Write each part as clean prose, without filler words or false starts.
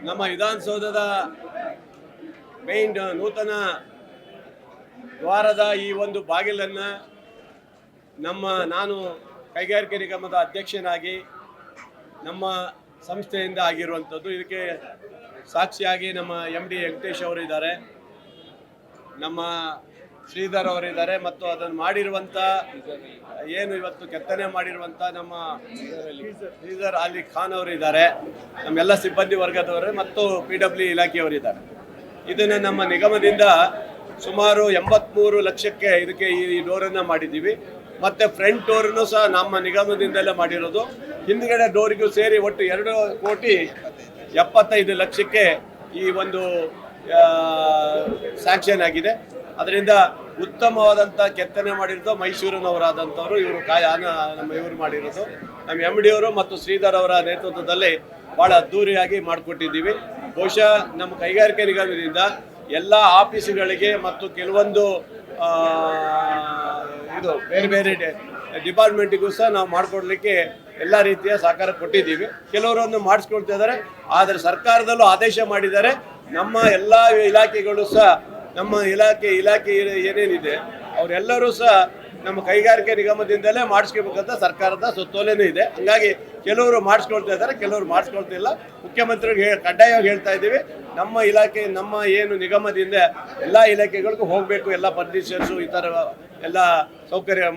ನಮ್ಮ ವಿಧಾನಸೌಧದ ಮೇನ್ ನೂತನ ದ್ವಾರದ ಈ ಒಂದು ಬಾಗಿಲನ್ನು ನಾನು ಕೈಗಾರಿಕೆ ನಿಗಮದ ಅಧ್ಯಕ್ಷನಾಗಿ ನಮ್ಮ ಸಂಸ್ಥೆಯಿಂದ ಆಗಿರುವಂಥದ್ದು. ಇದಕ್ಕೆ ಸಾಕ್ಷಿಯಾಗಿ ನಮ್ಮ MD ವೆಂಕಟೇಶ್ ಅವರಿದ್ದಾರೆ, ನಮ್ಮ ಶ್ರೀಧರ್ ಅವರಿದ್ದಾರೆ, ಮತ್ತು ಅದನ್ನು ಮಾಡಿರುವಂಥ ಏನು ಇವತ್ತು ಕೆತ್ತನೆ ಮಾಡಿರುವಂಥ ನಮ್ಮ ಶ್ರೀಧರ್ ಅಲಿ ಖಾನ್ ಅವರಿದ್ದಾರೆ, ನಮ್ಮೆಲ್ಲ ಸಿಬ್ಬಂದಿ ವರ್ಗದವರು ಮತ್ತು PW ಇಲಾಖೆಯವರಿದ್ದಾರೆ. ಇದನ್ನು ನಮ್ಮ ನಿಗಮದಿಂದ ಸುಮಾರು 83 ಲಕ್ಷಕ್ಕೆ ಇದಕ್ಕೆ ಈ ಡೋರನ್ನು ಮಾಡಿದ್ದೀವಿ. ಮತ್ತು ಫ್ರಂಟ್ ಡೋರನ್ನು ಸಹ ನಮ್ಮ ನಿಗಮದಿಂದಲೇ ಮಾಡಿರೋದು. ಹಿಂದ್ಗಡೆ ಡೋರಿಗೂ ಸೇರಿ ಒಟ್ಟು 2,75,00,000ಕ್ಕೆ ಈ ಒಂದು ಸ್ಯಾಂಕ್ಷನ್ ಆಗಿದೆ. ಅದರಿಂದ ಉತ್ತಮವಾದಂಥ ಕೆತ್ತನೆ ಮಾಡಿರೋದು ಮೈಸೂರಿನವರಾದಂಥವರು ಇವರು ಇವರು ಮಾಡಿರೋದು ನಮ್ಮ MD ಅವರು ಮತ್ತು ಶ್ರೀಧರ್ ಅವರ ನೇತೃತ್ವದಲ್ಲಿ ಭಾಳ ಅದ್ಧೂರಿಯಾಗಿ ಮಾಡಿಕೊಟ್ಟಿದ್ದೀವಿ. ಬಹುಶಃ ನಮ್ಮ ಕೈಗಾರಿಕೆ ನಿಗಮದಿಂದ ಎಲ್ಲ ಆಫೀಸುಗಳಿಗೆ ಮತ್ತು ಕೆಲವೊಂದು ಇದು ಬೇರೆ ಬೇರೆ ಡಿಪಾರ್ಟ್ಮೆಂಟಿಗೂ ಸಹ ನಾವು ಮಾಡಿಕೊಡ್ಲಿಕ್ಕೆ ಎಲ್ಲ ರೀತಿಯ ಸಹಕಾರ ಕೊಟ್ಟಿದ್ದೀವಿ. ಕೆಲವರನ್ನು ಮಾಡಿಸ್ಕೊಳ್ತಾ ಇದ್ದಾರೆ, ಆದರೆ ಸರ್ಕಾರದಲ್ಲೂ ಆದೇಶ ಮಾಡಿದ್ದಾರೆ. ನಮ್ಮ ಎಲ್ಲ ಇಲಾಖೆಗಳು ಸಹ ನಮ್ಮ ಇಲಾಖೆ ಏನೇನಿದೆ ಅವರೆಲ್ಲರೂ ಸಹ ನಮ್ಮ ಕೈಗಾರಿಕೆ ನಿಗಮದಿಂದಲೇ ಮಾಡಿಸ್ಕೋಬೇಕಂತ ಸರ್ಕಾರದ ಸುತ್ತೋಲೆನೂ ಇದೆ. ಹಾಗಾಗಿ ಕೆಲವರು ಮಾಡಿಸ್ಕೊಳ್ತಾ ಇದ್ದಾರೆ, ಕೆಲವರು ಮಾಡಿಸ್ಕೊಳ್ತಿಲ್ಲ. ಮುಖ್ಯಮಂತ್ರಿಗೆ ಕಡ್ಡಾಯವಾಗಿ ಹೇಳ್ತಾ ಇದ್ದೀವಿ, ನಮ್ಮ ಇಲಾಖೆ ನಮ್ಮ ಏನು ನಿಗಮದಿಂದ ಎಲ್ಲ ಇಲಾಖೆಗಳಿಗೂ ಹೋಗಬೇಕು, ಎಲ್ಲ ಫರ್ನಿಚರ್ಸು ಈ ಥರ ಎಲ್ಲ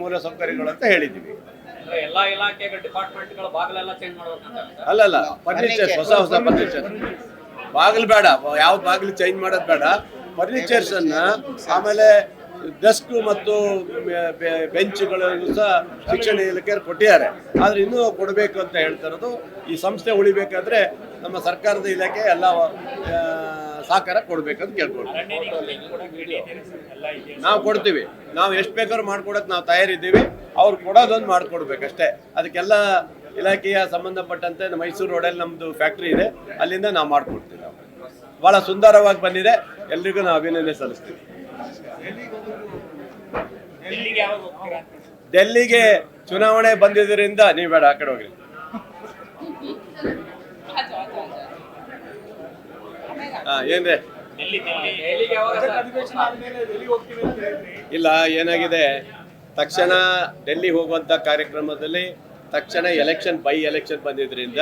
ಮೂಲ ಸೌಕರ್ಯಗಳು ಅಂತ ಹೇಳಿದ್ದೀವಿ. ಎಲ್ಲ ಇಲಾಖೆಗಳ ಡಿಪಾರ್ಟ್ಮೆಂಟ್ಗಳ ಬಾಗಿಲೆಲ್ಲ ಚೇಂಜ್ ಮಾಡಬೇಕು ಅಲ್ಲಲ್ಲ, ಫರ್ನಿಚರ್ಸ್ ಹೊಸ ಫರ್ನಿಚರ್ ಬಾಗಿಲು ಬೇಡ, ಯಾವ ಬಾಗಿಲು ಚೇಂಜ್ ಮಾಡೋದು ಬೇಡ. ಫರ್ನಿಚರ್ಸನ್ನು ಆಮೇಲೆ ಡೆಸ್ಕ್ ಮತ್ತು ಬೆಂಚ್ಗಳನ್ನು ಸಹ ಶಿಕ್ಷಣ ಇಲಾಖೆಯವರು ಕೊಟ್ಟಿದ್ದಾರೆ. ಆದರೆ ಇನ್ನೂ ಕೊಡಬೇಕು ಅಂತ ಹೇಳ್ತಾ ಇರೋದು. ಈ ಸಂಸ್ಥೆ ಉಳಿಬೇಕಾದ್ರೆ ನಮ್ಮ ಸರ್ಕಾರದ ಇಲಾಖೆ ಎಲ್ಲ ಸಹಕಾರ ಕೊಡಬೇಕಂತ ಕೇಳ್ಕೊಳ್ತೀವಿ. ನಾವು ಕೊಡ್ತೀವಿ, ನಾವು ಎಷ್ಟು ಬೇಕಾದ್ರೂ ಮಾಡ್ಕೊಡೋಕೆ ನಾವು ತಯಾರಿದ್ದೀವಿ. ಅವ್ರು ಕೊಡೋದೊಂದು ಮಾಡಿಕೊಡ್ಬೇಕಷ್ಟೇ. ಅದಕ್ಕೆಲ್ಲ ಇಲಾಖೆಯ ಸಂಬಂಧಪಟ್ಟಂತೆ ಮೈಸೂರು ರೋಡಲ್ಲಿ ನಮ್ಮದು ಫ್ಯಾಕ್ಟ್ರಿ ಇದೆ, ಅಲ್ಲಿಂದ ನಾವು ಮಾಡಿಕೊಡ್ತೀವಿ. ನಾವು ಭಾಳ ಸುಂದರವಾಗಿ ಬಂದಿದೆ, ಎಲ್ರಿಗೂ ನಾವು ಅಭಿನಂದನೆ ಸಲ್ಲಿಸ್ತೀವಿ. ಡೆಲ್ಲಿಗೆ ಚುನಾವಣೆ ಬಂದಿದ್ದರಿಂದ ನೀವು ಬೇಡ, ಆ ಕಡೆ ಹೋಗಿ. ಏನ್ರಿ ಇಲ್ಲ, ಏನಾಗಿದೆ, ತಕ್ಷಣ ಡೆಲ್ಲಿ ಹೋಗುವಂಥ ಕಾರ್ಯಕ್ರಮದಲ್ಲಿ ತಕ್ಷಣ ಬೈ ಎಲೆಕ್ಷನ್ ಬಂದಿದ್ದರಿಂದ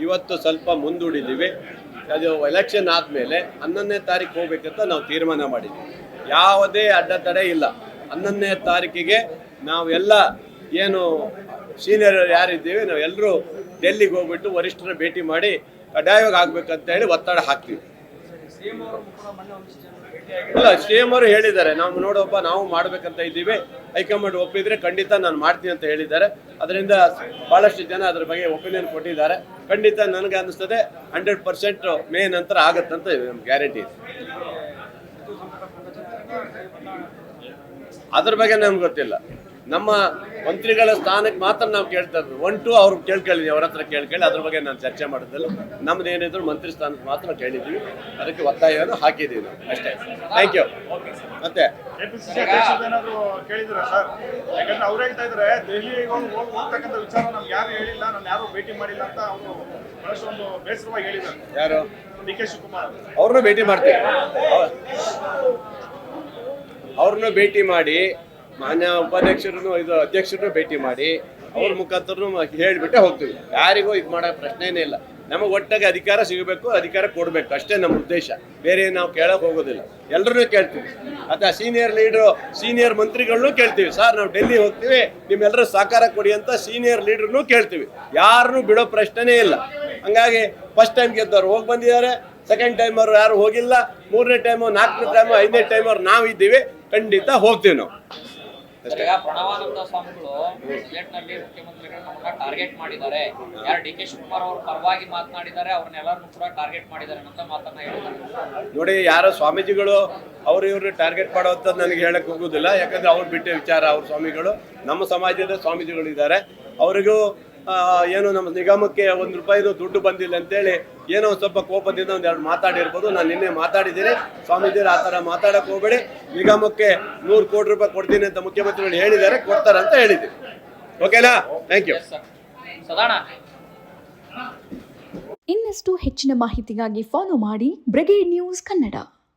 ಇವತ್ತು ಸ್ವಲ್ಪ ಮುಂದೂಡಿದ್ದೀವಿ. ಅದು ಎಲೆಕ್ಷನ್ ಆದಮೇಲೆ 11ನೇ ತಾರೀಕು ಹೋಗ್ಬೇಕಂತ ನಾವು ತೀರ್ಮಾನ ಮಾಡಿದ್ದೀವಿ. ಯಾವುದೇ ಅಡ್ಡತಡೆ ಇಲ್ಲ. 11ನೇ ತಾರೀಕಿಗೆ ನಾವೆಲ್ಲ ಏನು ಸೀನಿಯರ್ ಯಾರಿದ್ದೀವಿ ನಾವೆಲ್ಲರೂ ಡೆಲ್ಲಿಗೆ ಹೋಗ್ಬಿಟ್ಟು ವರಿಷ್ಠರ ಭೇಟಿ ಮಾಡಿ ಕಡ್ಡಾಯವಾಗಿ ಆಗ್ಬೇಕಂತ ಹೇಳಿ ಒತ್ತಡ ಹಾಕ್ತೀವಿ. ಇಲ್ಲ, CM ಅವರು ಹೇಳಿದ್ದಾರೆ, ನಾವು ನೋಡೋಪ್ಪ ನಾವು ಮಾಡ್ಬೇಕಂತ ಇದ್ದೀವಿ, ಹೈಕಮಾಂಡ್ ಒಪ್ಪಿದ್ರೆ ಖಂಡಿತ ನಾನು ಮಾಡ್ತೀನಿ ಅಂತ ಹೇಳಿದ್ದಾರೆ. ಅದರಿಂದ ಭಾಳಷ್ಟು ಜನ ಅದ್ರ ಬಗ್ಗೆ ಒಪಿನಿಯನ್ ಕೊಟ್ಟಿದ್ದಾರೆ. ಖಂಡಿತ ನನಗೆ ಅನ್ನಿಸ್ತದೆ 100% ಮೇ ನಂತರ ಆಗತ್ತಂತ ನಮ್ಗೆ ಗ್ಯಾರಂಟಿ ಇದೆ. ಅದ್ರ ಬಗ್ಗೆ ನಮ್ಗೆ ಗೊತ್ತಿಲ್ಲ. ನಮ್ಮ ಮಂತ್ರಿಗಳ ಸ್ಥಾನಕ್ಕೆ ಮಾತ್ರ ನಾವು ಕೇಳ್ತಾ ಇದ್ವಿ. 1, 2 ಅವ್ರು ಕೇಳ್ಕೊಳ್ಳಿ, ಅವ್ರ ಹತ್ರ ಕೇಳ್ಕೊಳ್ಳಿ. ಅದ್ರ ಬಗ್ಗೆ ನಾನು ಚರ್ಚೆ ಮಾಡೋದಿಲ್ಲ. ನಮ್ದು ಏನಿದ್ರು ಮಂತ್ರಿ ಸ್ಥಾನಕ್ಕೆ ಮಾತ್ರ ಕೇಳಿದ್ದೀವಿ, ಅದಕ್ಕೆ ಒತ್ತಾಯವನ್ನು ಹಾಕಿದ್ದೀವಿ ನಾವು ಅಷ್ಟೇ. Thank you. ಮತ್ತೆ ಕೇಳಿದ್ರ ಸರ್, ಯಾಕಂದ್ರೆ ಅವ್ರು ಹೇಳ್ತಾ ಇದ್ರೆ ದೆಹಲಿಗೆ ಹೋಗ್ತಕ್ಕಂಥ ವಿಚಾರ ನಮ್ಗೆ ಯಾರು ಹೇಳಿಲ್ಲ, ನಾನು ಯಾರು ಭೇಟಿ ಮಾಡಿಲ್ಲ ಅಂತ ಅವರು ಬಹಳಷ್ಟು ಒಂದು ಬೇಸರವಾಗಿ ಹೇಳಿದ್ದಾರೆ. ಯಾರು? DK ಶಿವಕುಮಾರ್ ಅವ್ರನ್ನೂ ಭೇಟಿ ಮಾಡ್ತೀವಿ. ಅವ್ರನ್ನೂ ಭೇಟಿ ಮಾಡಿ, ಮಾನ್ಯ ಉಪಾಧ್ಯಕ್ಷರನ್ನು ಅಧ್ಯಕ್ಷರನ್ನು ಭೇಟಿ ಮಾಡಿ ಅವ್ರ ಮುಖಾಂತರ ಹೇಳಿಬಿಟ್ಟೆ ಹೋಗ್ತೀವಿ. ಯಾರಿಗೂ ಇದು ಮಾಡೋ ಪ್ರಶ್ನೆನೇ ಇಲ್ಲ. ನಮಗೆ ಒಟ್ಟಾಗಿ ಅಧಿಕಾರ ಸಿಗಬೇಕು, ಅಧಿಕಾರ ಕೊಡಬೇಕು, ಅಷ್ಟೇ ನಮ್ಮ ಉದ್ದೇಶ. ಬೇರೆ ನಾವು ಕೇಳೋಕೆ ಹೋಗೋದಿಲ್ಲ. ಎಲ್ಲರನ್ನೂ ಕೇಳ್ತೀವಿ. ಅಥವಾ ಸೀನಿಯರ್ ಮಂತ್ರಿಗಳನ್ನೂ ಕೇಳ್ತೀವಿ. ಸರ್, ನಾವು ಡೆಲ್ಲಿ ಹೋಗ್ತೀವಿ, ನಿಮ್ಮೆಲ್ಲರೂ ಸಹಕಾರ ಕೊಡಿ ಅಂತ ಸೀನಿಯರ್ ಲೀಡ್ರನ್ನೂ ಕೇಳ್ತೀವಿ. ಯಾರನ್ನೂ ಬಿಡೋ ಪ್ರಶ್ನೆನೇ ಇಲ್ಲ. ಹಂಗಾಗಿ ಫಸ್ಟ್ ಟೈಮ್ ಗೆದ್ದವ್ರು ಹೋಗಿ ಬಂದಿದ್ದಾರೆ, ಸೆಕೆಂಡ್ ಟೈಮ್ ಅವರು ಯಾರು ಹೋಗಿಲ್ಲ, 3ನೇ ಟೈಮು, 4ನೇ ಟೈಮು, 5ನೇ ಟೈಮ್ ಅವ್ರು ನಾವು ಇದ್ದೀವಿ, ಖಂಡಿತ ಹೋಗ್ತೀವಿ ನಾವು. ಪ್ರಣವಾನಂದ ಸ್ವಾಮಿಗಳು ಬಜೆಟ್ನಲ್ಲಿ ಮುಖ್ಯಮಂತ್ರಿಗಳನ್ನ ಟಾರ್ಗೆಟ್ ಮಾಡಿದ್ದಾರೆ. ಯಾರು DK ಶಿವಕುಮಾರ್ ಅವರು ಪರವಾಗಿ ಮಾತನಾಡಿದ್ದಾರೆ, ಅವ್ರನ್ನೆಲ್ಲರನ್ನು ಕೂಡ ಟಾರ್ಗೆಟ್ ಮಾಡಿದ್ದಾರೆ ಅಂತ ಮಾತನ್ನ ಹೇಳಿದ್ದಾರೆ. ನೋಡಿ, ಯಾರೋ ಸ್ವಾಮೀಜಿಗಳು ಇವರು ಟಾರ್ಗೆಟ್ ಮಾಡೋವಂಥದ್ದು ನನಗೆ ಹೇಳಕ್ಕೆ ಹೋಗೋದಿಲ್ಲ. ಯಾಕಂದ್ರೆ ಅವ್ರು ಬಿಟ್ಟ ವಿಚಾರ. ಅವ್ರ ಸ್ವಾಮಿಗಳು ನಮ್ಮ ಸಮಾಜದ ಸ್ವಾಮೀಜಿಗಳು ಇದ್ದಾರೆ. ಅವರಿಗೂ ಏನು ನಮ್ಮ ನಿಗಮಕ್ಕೆ ₹1 ದುಡ್ಡು ಬಂದಿಲ್ಲ ಅಂತೇಳಿ ಏನೋ ಸ್ವಲ್ಪ ಕೋಪದಿಂದ ಒಂದೆರಡು ಮಾತಾಡಿರ್ಬೋದು. ನಾನು ನಿನ್ನೆ ಮಾತಾಡಿದ್ದೀನಿ. ಸ್ವಾಮೀಜಿಯರು ಆ ಥರ ಮಾತಾಡಕ್ಕೆ ಹೋಗಬೇಡಿ, ನಿಗಮಕ್ಕೆ ₹100 ಕೋಟಿ ಕೊಡ್ತೀನಿ ಅಂತ ಮುಖ್ಯಮಂತ್ರಿಗಳು ಹೇಳಿದ್ದಾರೆ, ಕೊಡ್ತಾರಂತ ಹೇಳಿದ್ದೀನಿ. ಓಕೆನಾ? Thank you. ಸದಾಣ ಇನ್ನಷ್ಟು ಹೆಚ್ಚಿನ ಮಾಹಿತಿಗಾಗಿ ಫಾಲೋ ಮಾಡಿ ಬ್ರಿಗೇಡ್ ನ್ಯೂಸ್ ಕನ್ನಡ.